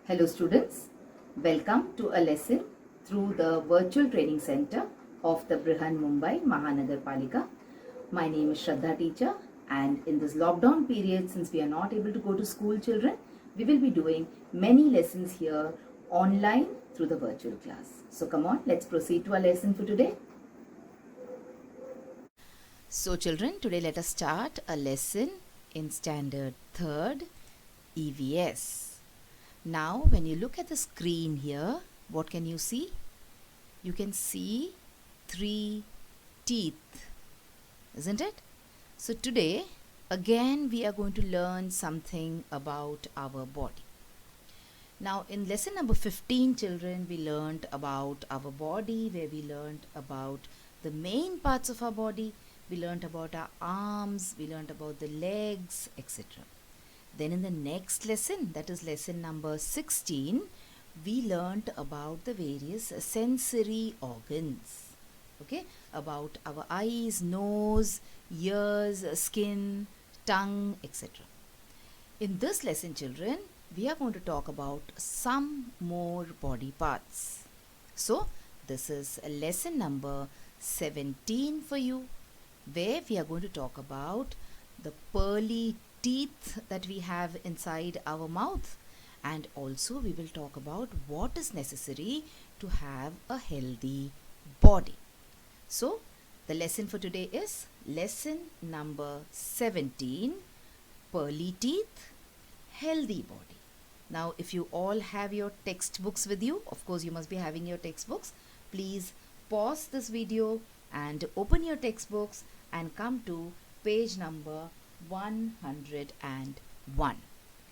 Hello students, welcome to a lesson through the virtual training center of the Brihan Mumbai Mahanagar Palika. My name is Shraddha teacher, and in this lockdown period, since we are not able to go to school, children, we will be doing many lessons here online through the virtual class. So come on, let's proceed to our lesson for today. So children, today let us start a lesson in standard 3rd EVS. Now when you look at the screen here, what can you see? You can see 3 teeth, isn't it? So today again we are going to learn something about our body. Now in lesson number 15, children, we learned about our body, where we learned about the main parts of our body. We learned about our arms, we learned about the legs, etc. Then in the next lesson, that is lesson number 16, we learnt about the various sensory organs. Okay, about our eyes, nose, ears, skin, tongue, etc. In this lesson, children, we are going to talk about some more body parts. So, this is lesson number 17 for you, where we are going to talk about the pearly teeth that we have inside our mouth, and also we will talk about what is necessary to have a healthy body. So the lesson for today is lesson number 17, pearly teeth, healthy body. Now if you all have your textbooks with you, of course you must be having your textbooks, please pause this video and open your textbooks and come to page number 101.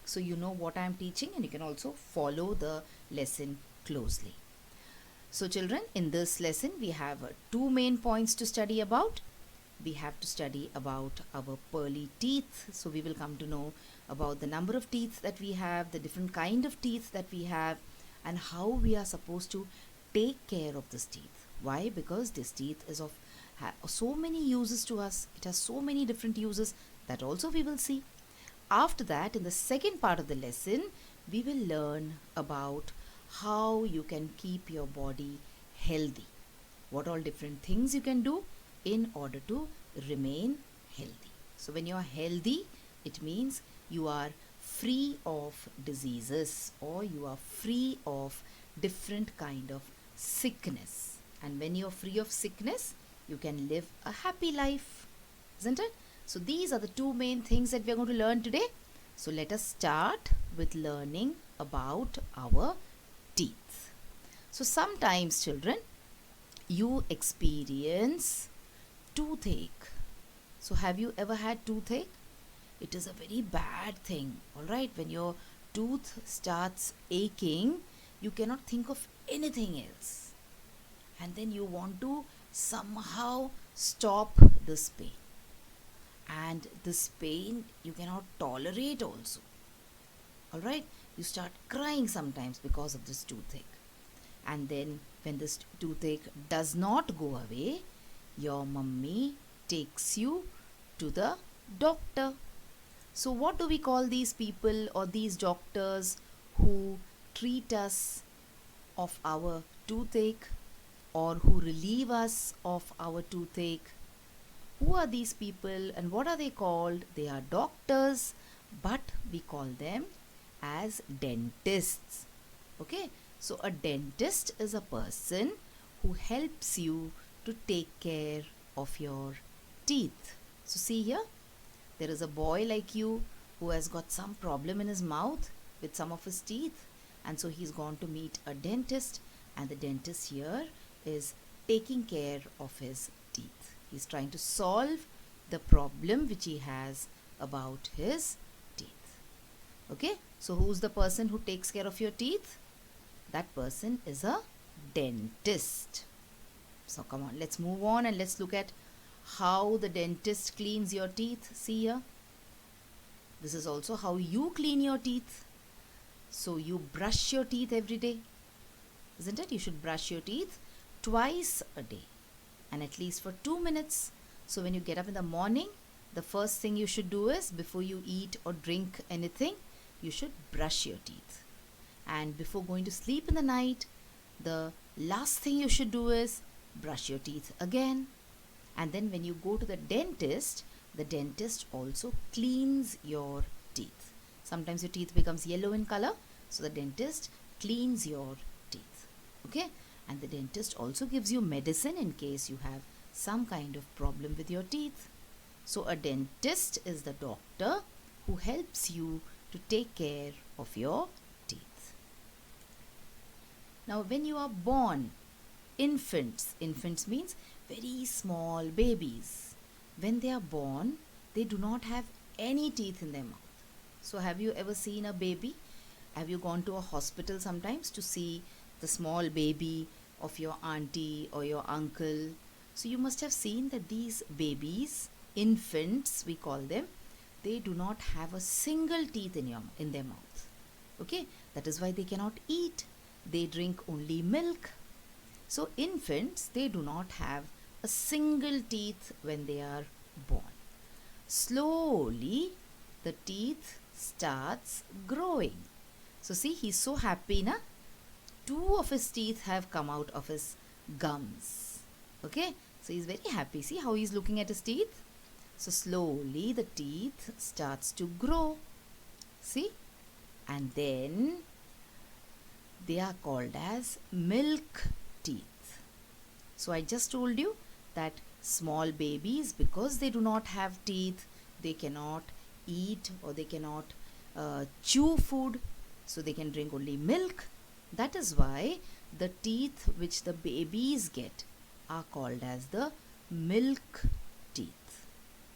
So you know what I am teaching, and you can also follow the lesson closely. So children, in this lesson we have 2 main points to study about. We have to study about our pearly teeth. So we will come to know about the number of teeth that we have, the different kind of teeth that we have, and how we are supposed to take care of this teeth. Why? Because this teeth is of so many uses to us. It has so many different uses. That also we will see. After that, in the second part of the lesson, we will learn about how you can keep your body healthy. What all different things you can do in order to remain healthy. So when you are healthy, it means you are free of diseases, or you are free of different kind of sickness. And when you are free of sickness, you can live a happy life, isn't it? So these are the 2 main things that we are going to learn today. So let us start with learning about our teeth. So sometimes, children, you experience toothache. So have you ever had toothache? It is a very bad thing, alright? When your tooth starts aching, you cannot think of anything else. And then you want to somehow stop this pain. And this pain you cannot tolerate also. Alright, you start crying sometimes because of this toothache. And then when this toothache does not go away, your mummy takes you to the doctor. So what do we call these people or these doctors who treat us of our toothache, or who relieve us of our toothache? Who are these people and what are they called? They are doctors, but we call them as dentists. Okay, so a dentist is a person who helps you to take care of your teeth. So see here, there is a boy like you who has got some problem in his mouth with some of his teeth, and so he's gone to meet a dentist, and the dentist here is taking care of his teeth. He's trying to solve the problem which he has about his teeth. Okay, so who's the person who takes care of your teeth? That person is a dentist. So come on, let's move on and let's look at how the dentist cleans your teeth. See here, this is also how you clean your teeth. So you brush your teeth every day, isn't it? You should brush your teeth twice a day, and at least for 2 minutes. So when you get up in the morning, the first thing you should do is, before you eat or drink anything, you should brush your teeth. And before going to sleep in the night, the last thing you should do is brush your teeth again. And then when you go to the dentist also cleans your teeth. Sometimes your teeth becomes yellow in color, so the dentist cleans your teeth. Okay? And the dentist also gives you medicine in case you have some kind of problem with your teeth. So a dentist is the doctor who helps you to take care of your teeth. Now when you are born, infants means very small babies. When they are born, they do not have any teeth in their mouth. So have you ever seen a baby? Have you gone to a hospital sometimes to see the small baby of your auntie or your uncle? So you must have seen that these babies, infants we call them, they do not have a single teeth in their mouth. Okay, that is why they cannot eat. They drink only milk. So infants, they do not have a single teeth when they are born. Slowly the teeth starts growing. So see, he's so happy na. 2 of his teeth have come out of his gums. Okay, so he's very happy. See how he's looking at his teeth? So slowly the teeth starts to grow. See? And then they are called as milk teeth. So I just told you that small babies, because they do not have teeth, they cannot eat or they cannot chew food, so they can drink only milk. That is why the teeth which the babies get are called as the milk teeth.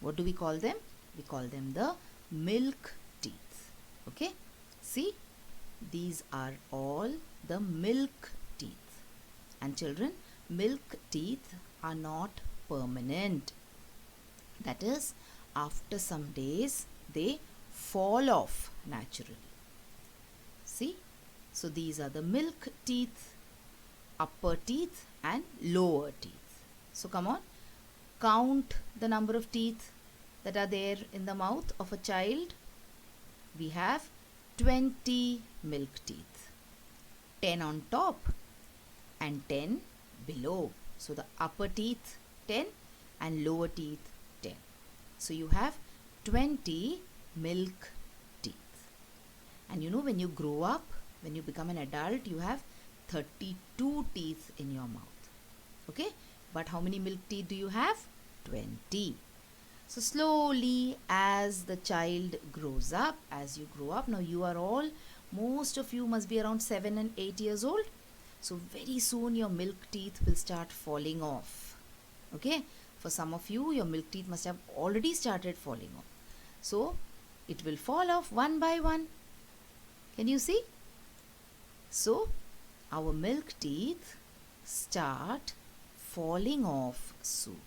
What do we call them? We call them the milk teeth. Okay? See, these are all the milk teeth. And children, milk teeth are not permanent. That is, after some days they fall off naturally. See? So these are the milk teeth, upper teeth and lower teeth. So come on, count the number of teeth that are there in the mouth of a child. We have 20 milk teeth, 10 on top and 10 below. So the upper teeth 10 and lower teeth 10. So you have 20 milk teeth. And you know, when you grow up, when you become an adult, you have 32 teeth in your mouth. Okay? But how many milk teeth do you have? 20. So slowly as the child grows up, as you grow up, now you are all, most of you must be around 7 and 8 years old. So very soon your milk teeth will start falling off. Okay? For some of you, your milk teeth must have already started falling off. So it will fall off one by one. Can you see? So our milk teeth start falling off soon.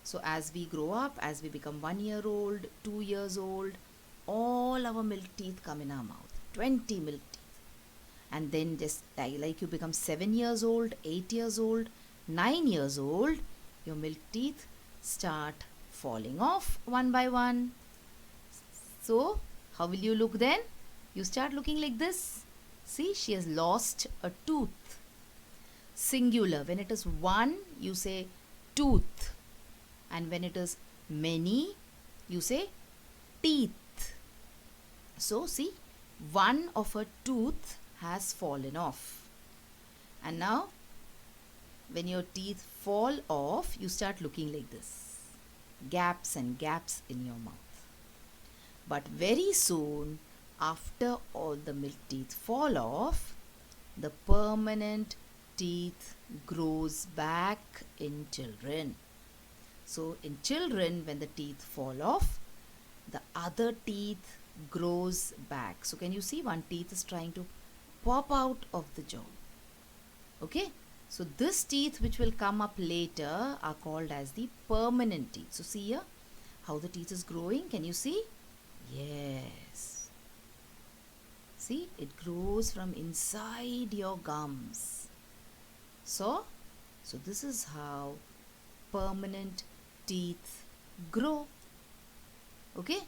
So as we grow up, as we become 1 year old, 2 years old, all our milk teeth come in our mouth. 20 milk teeth. And then just like you become 7 years old, 8 years old, 9 years old, your milk teeth start falling off one by one. So how will you look then? You start looking like this. See, she has lost a tooth. Singular. When it is one, you say tooth. And when it is many, you say teeth. So see, one of her tooth has fallen off. And now, when your teeth fall off, you start looking like this. Gaps and gaps in your mouth. But very soon, after all the milk teeth fall off, the permanent teeth grows back in children. So in children, when the teeth fall off, the other teeth grows back. So can you see, one teeth is trying to pop out of the jaw. Okay? So this teeth which will come up later are called as the permanent teeth. So see here how the teeth is growing. Can you see? Yes. See, it grows from inside your gums. So this is how permanent teeth grow. Okay?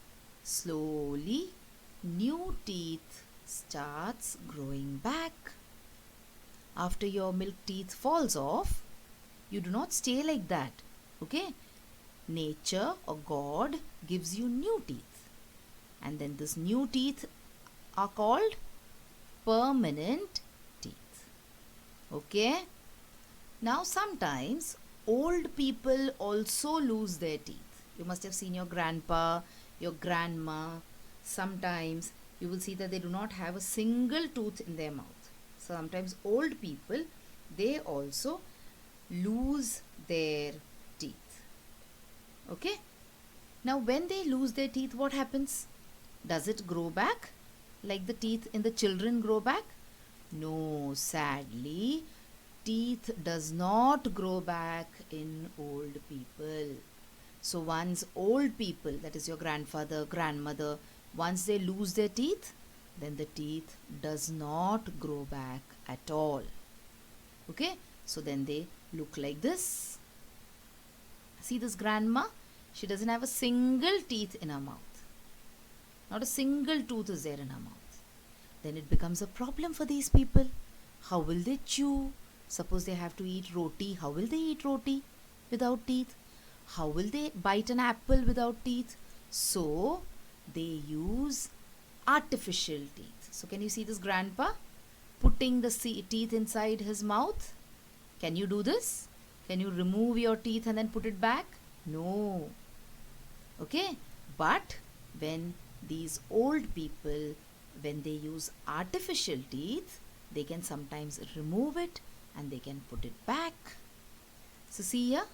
Slowly new teeth starts growing back. After your milk teeth falls off, you do not stay like that. Okay? Nature or God gives you new teeth. And then this new teeth are called permanent teeth. Okay? Now sometimes old people also lose their teeth. You must have seen your grandpa, your grandma. Sometimes you will see that they do not have a single tooth in their mouth. Sometimes old people, they also lose their teeth. Okay? Now when they lose their teeth, what happens? Does it grow back like the teeth in the children grow back? No, sadly, teeth does not grow back in old people. So once old people, that is your grandfather, grandmother, once they lose their teeth, then the teeth does not grow back at all. Okay? So then they look like this. See this grandma? She doesn't have a single teeth in her mouth. Not a single tooth is there in her mouth. Then it becomes a problem for these people. How will they chew? Suppose they have to eat roti. How will they eat roti without teeth? How will they bite an apple without teeth? So they use artificial teeth. So can you see this grandpa putting the teeth inside his mouth? Can you do this? Can you remove your teeth and then put it back? No. Okay? But when these old people, when they use artificial teeth, they can sometimes remove it and they can put it back. So see here,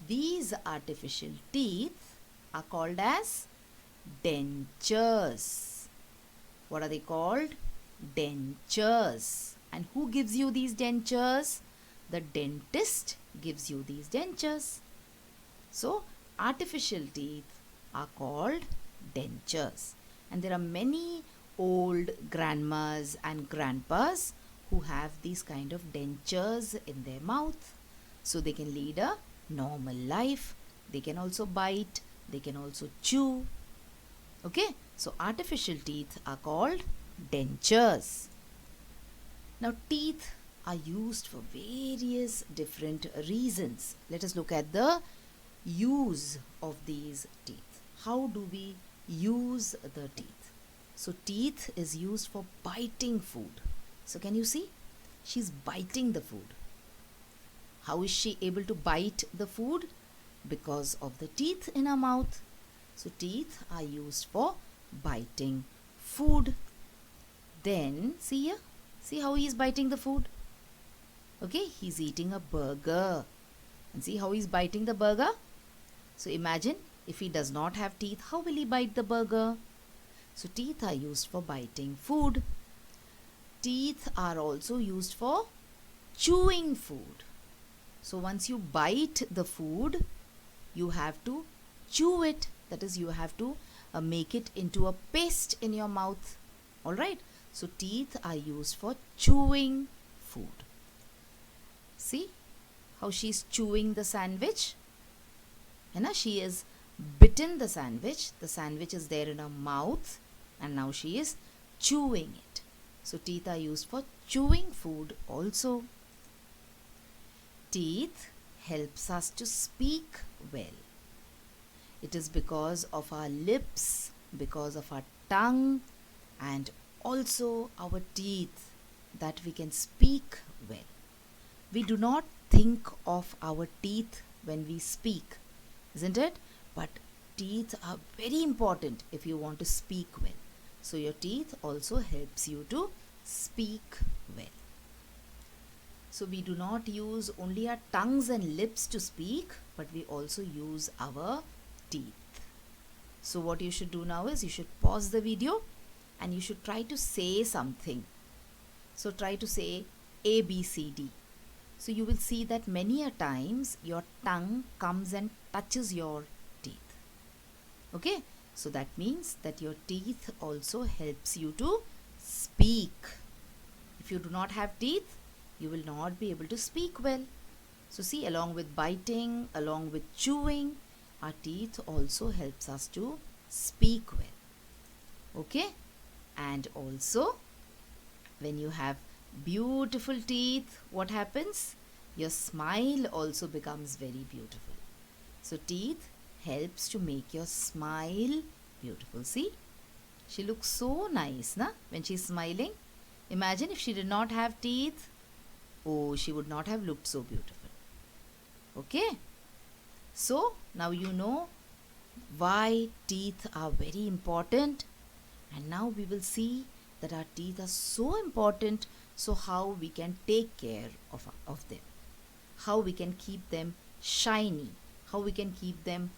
these artificial teeth are called as dentures. What are they called? Dentures. And who gives you these dentures? The dentist gives you these dentures. So artificial teeth are called dentures. And there are many old grandmas and grandpas who have these kind of dentures in their mouth. So they can lead a normal life. They can also bite. They can also chew. Okay? So artificial teeth are called dentures. Now teeth are used for various different reasons. Let us look at the use of these teeth. How do we use the teeth? So teeth is used for biting food. So can you see? She's biting the food. How is she able to bite the food? Because of the teeth in her mouth. So teeth are used for biting food. Then see here. See how he is biting the food? Okay, he's eating a burger. And see how he's biting the burger? So imagine if he does not have teeth, how will he bite the burger? So teeth are used for biting food. Teeth are also used for chewing food. So once you bite the food, you have to chew it. That is, you have to make it into a paste in your mouth. Alright? So teeth are used for chewing food. See how she's chewing the sandwich? And now she is bitten the sandwich. The sandwich is there in her mouth and now she is chewing it. So teeth are used for chewing food also. Teeth helps us to speak well. It is because of our lips, because of our tongue and also our teeth that we can speak well. We do not think of our teeth when we speak, isn't it? But teeth are very important if you want to speak well. So your teeth also helps you to speak well. So we do not use only our tongues and lips to speak, but we also use our teeth. So what you should do now is you should pause the video and you should try to say something. So try to say A, B, C, D. So you will see that many a times your tongue comes and touches your teeth. Okay? So that means that your teeth also helps you to speak. If you do not have teeth, you will not be able to speak well. So see, along with biting, along with chewing, our teeth also helps us to speak well. Okay? And also, when you have beautiful teeth, what happens? Your smile also becomes very beautiful. So teeth helps to make your smile beautiful. See, she looks so nice, na, when she's smiling. Imagine if she did not have teeth. Oh, she would not have looked so beautiful. Okay. So now you know why teeth are very important, and now we will see that our teeth are so important, so how we can take care of them, how we can keep them shiny, how we can keep them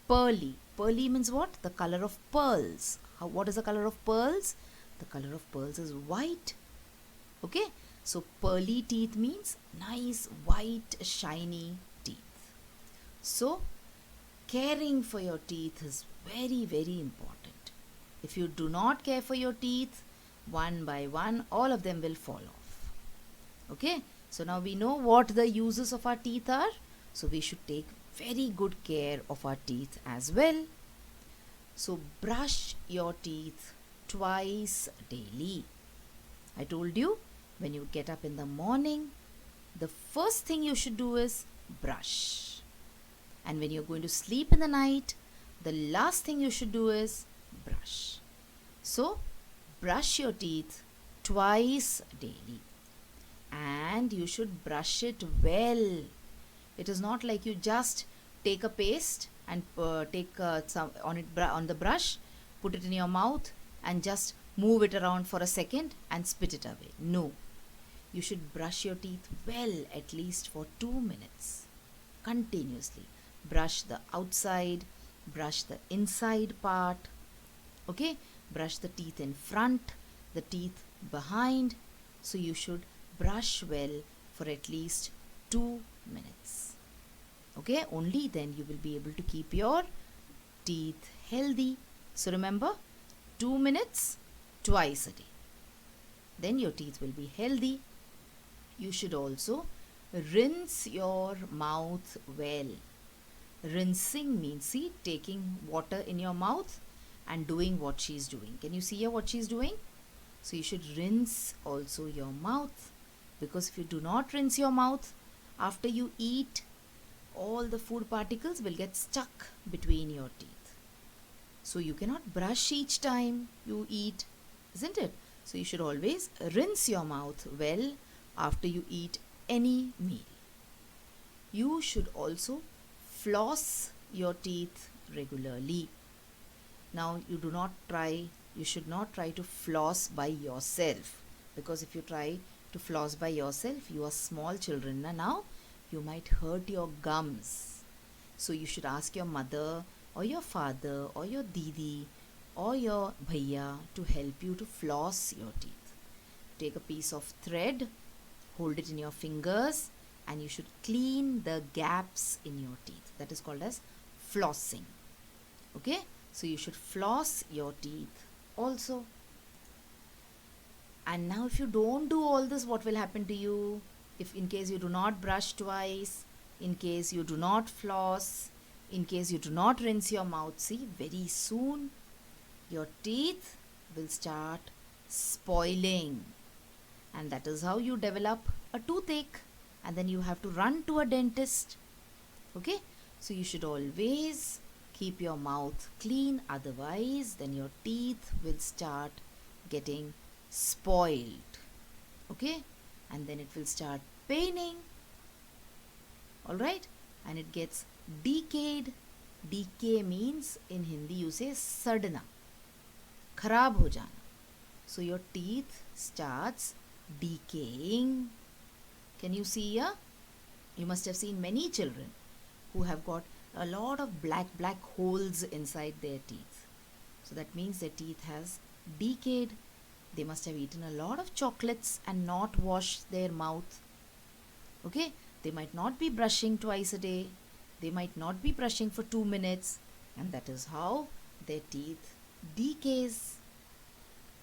pearly. Pearly means what? The color of pearls. What is the color of pearls? The color of pearls is white. Okay, so pearly teeth means nice white shiny teeth. So caring for your teeth is very, very important. If you do not care for your teeth, one by one, all of them will fall off. Okay, so now we know what the uses of our teeth are. So we should take very good care of our teeth as well. So brush your teeth twice daily. I told you, when you get up in the morning, the first thing you should do is brush. And when you're going to sleep in the night, the last thing you should do is brush. So, brush your teeth twice daily. And you should brush it well. It is not like you just take a paste and take some on the brush, put it in your mouth and just move it around for a second and spit it away. No. You should brush your teeth well, at least for 2 minutes, continuously. Brush the outside, brush the inside part, okay? Brush the teeth in front, the teeth behind. So you should brush well for at least 2 minutes, okay? Only then you will be able to keep your teeth healthy. So remember, 2 minutes twice a day. Then your teeth will be healthy. You should also rinse your mouth well. Rinsing means, see, taking water in your mouth and doing what she's doing. Can you see here what she's doing? So you should rinse also your mouth, because if you do not rinse your mouth, after you eat, all the food particles will get stuck between your teeth. So you cannot brush each time you eat, isn't it? So you should always rinse your mouth well after you eat any meal. You should also floss your teeth regularly. Now you should not try to floss by yourself, because if you try to floss by yourself, you are small children now, you might hurt your gums. So you should ask your mother or your father or your didi or your bhaiya to help you to floss your teeth. Take a piece of thread, hold it in your fingers, and you should clean the gaps in your teeth. That is called as flossing. Okay, so you should floss your teeth also. And now if you don't do all this, what will happen to you? If in case you do not brush twice, in case you do not floss, in case you do not rinse your mouth, see, very soon your teeth will start spoiling. And that is how you develop a toothache, and then you have to run to a dentist. Okay, so you should always keep your mouth clean, otherwise then your teeth will start getting spoiled. Okay, and then it will start paining. All right, and it gets decayed. Decay means in Hindi you say sadna, kharab ho jana. So your teeth starts decaying. Can you see here? You must have seen many children who have got a lot of black holes inside their teeth. So that means their teeth has decayed. They must have eaten a lot of chocolates and not washed their mouth. Okay, they might not be brushing twice a day. They might not be brushing for 2 minutes, and that is how their teeth decays.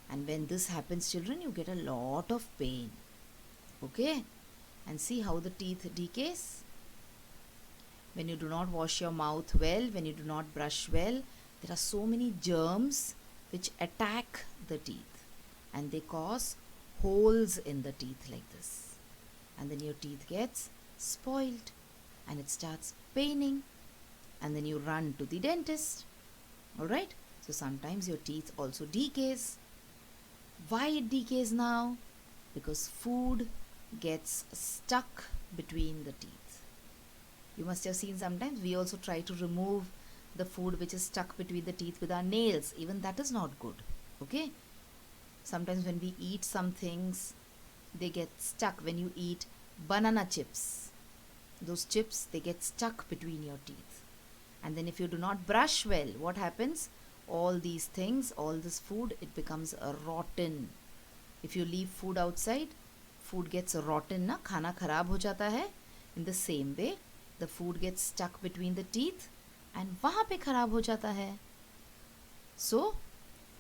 And when this happens, children, you get a lot of pain. Okay, and see how the teeth decays. When you do not wash your mouth well, when you do not brush well, there are so many germs which attack the teeth. and they cause holes in the teeth like this. And then your teeth gets spoiled and it starts paining, and then you run to the dentist. Alright, so sometimes your teeth also decays. Why it decays now? Because food gets stuck between the teeth. You must have seen sometimes we also try to remove the food which is stuck between the teeth with our nails. Even that is not good. Okay, sometimes when we eat some things, they get stuck. When you eat banana chips, those chips, they get stuck between your teeth. And then if you do not brush well, what happens? All these things, all this food, it becomes rotten. If you leave food outside, food gets rotten na, khana kharab ho jata hai. In the same way, the food gets stuck between the teeth and wahan pe kharab ho jata hai. So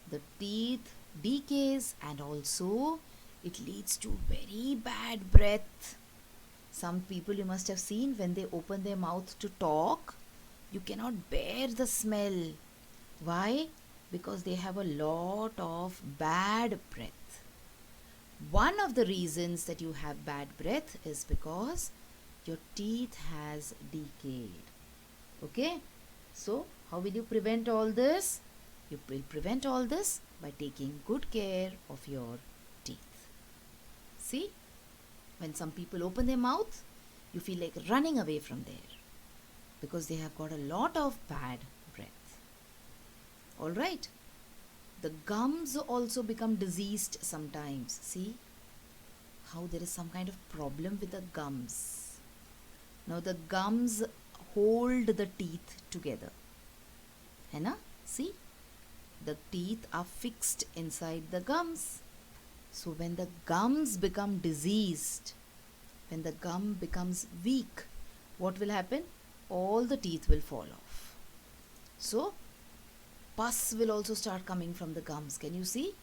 the teeth decays, and also it leads to very bad breath. Some people you must have seen, when they open their mouth to talk, you cannot bear the smell. Why? Because they have a lot of bad breath. One of the reasons that you have bad breath is because your teeth has decayed. Okay? So, how will you prevent all this? You will prevent all this by taking good care of your teeth. See? When some people open their mouth, you feel like running away from there because they have got a lot of bad breath. Alright? The gums also become diseased sometimes. See how there is some kind of problem with the gums. Now the gums hold the teeth together. Hai na? See? The teeth are fixed inside the gums. So when the gums become diseased, when the gum becomes weak, what will happen? All the teeth will fall off. So pus will also start coming from the gums. Can you see?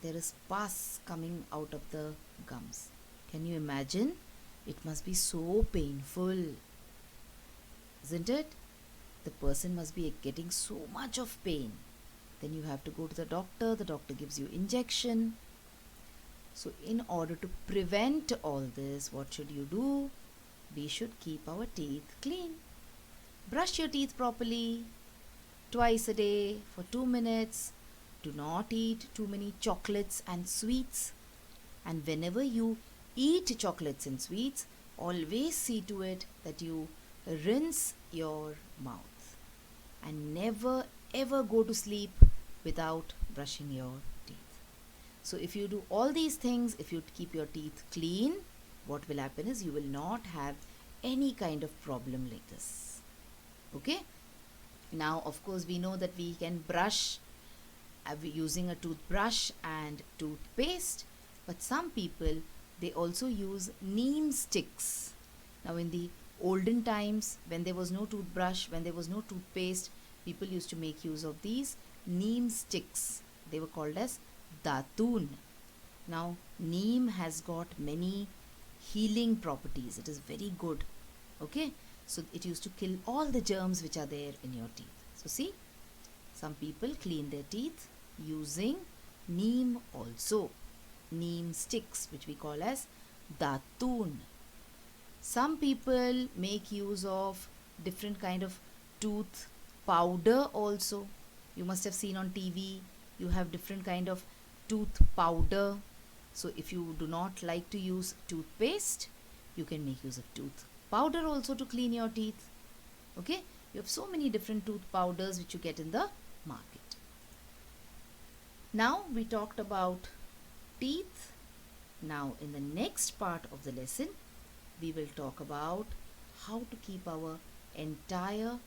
There is pus coming out of the gums. Can you imagine? It must be so painful, isn't it? The person must be getting so much of pain. Then you have to go to the doctor gives you injection. So in order to prevent all this, what should you do? We should keep our teeth clean. Brush your teeth properly twice a day for 2 minutes. Do not eat too many chocolates and sweets. And whenever you eat chocolates and sweets, always see to it that you rinse your mouth. And never ever go to sleep without brushing your teeth. So if you do all these things, if you keep your teeth clean, what will happen is you will not have any kind of problem like this. Okay? Now, of course, we know that we can brush using a toothbrush and toothpaste, but some people, they also use neem sticks. Now, in the olden times, when there was no toothbrush, when there was no toothpaste, people used to make use of these neem sticks. They were called as datun. Now, neem has got many healing properties. It is very good. Okay? So, it used to kill all the germs which are there in your teeth. So, see, some people clean their teeth using neem also. Neem sticks, which we call as datun. Some people make use of different kind of tooth powder also. You must have seen on TV, you have different kind of tooth powder. So if you do not like to use toothpaste, you can make use of tooth powder also to clean your teeth. Okay, you have so many different tooth powders which you get in the market. Now we talked about teeth. Now in the next part of the lesson, we will talk about how to keep our entire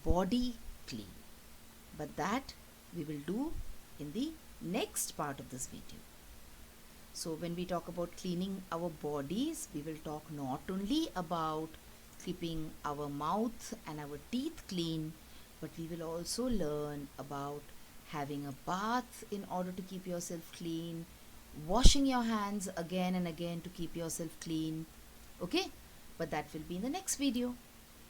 body clean. But that we will do in the next part of this video. So when we talk about cleaning our bodies, we will talk not only about keeping our mouth and our teeth clean, but we will also learn about having a bath in order to keep yourself clean, washing your hands again and again to keep yourself clean. Okay, but that will be in the next video.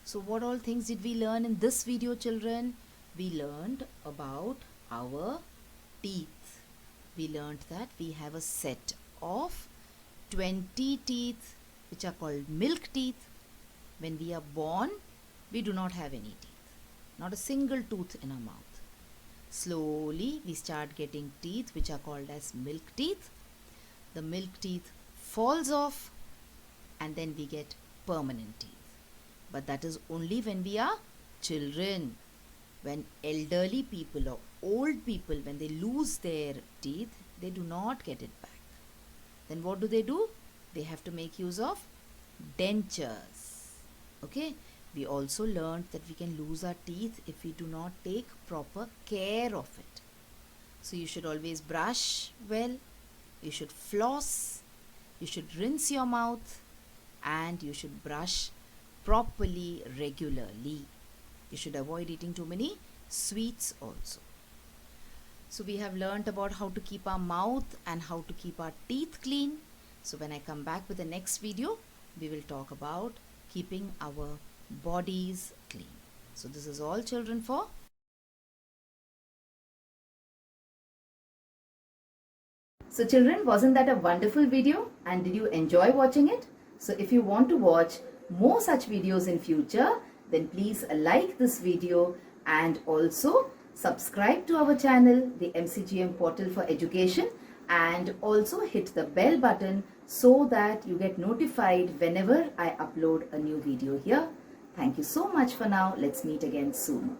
So what all things did we learn in this video, children? We learned about our teeth. we learnt that we have a set of 20 teeth which are called milk teeth. When we are born, we do not have any teeth, not a single tooth in our mouth. Slowly we start getting teeth which are called as milk teeth. The milk teeth falls off and then we get permanent teeth. But that is only when we are children. When elderly people or old people, when they lose their teeth, they do not get it back. Then what do? They have to make use of dentures. Okay, we also learned that we can lose our teeth if we do not take proper care of it. So you should always brush well, you should floss, you should rinse your mouth, and you should brush properly regularly. You should avoid eating too many sweets also. So we have learnt about how to keep our mouth and how to keep our teeth clean. So when I come back with the next video, we will talk about keeping our bodies clean. So this is all, children, for So children, wasn't that a wonderful video? And did you enjoy watching it? So if you want to watch more such videos in future, then please like this video and also subscribe to our channel, the MCGM Portal for Education, and also hit the bell button so that you get notified whenever I upload a new video here. Thank you so much for now. Let's meet again soon.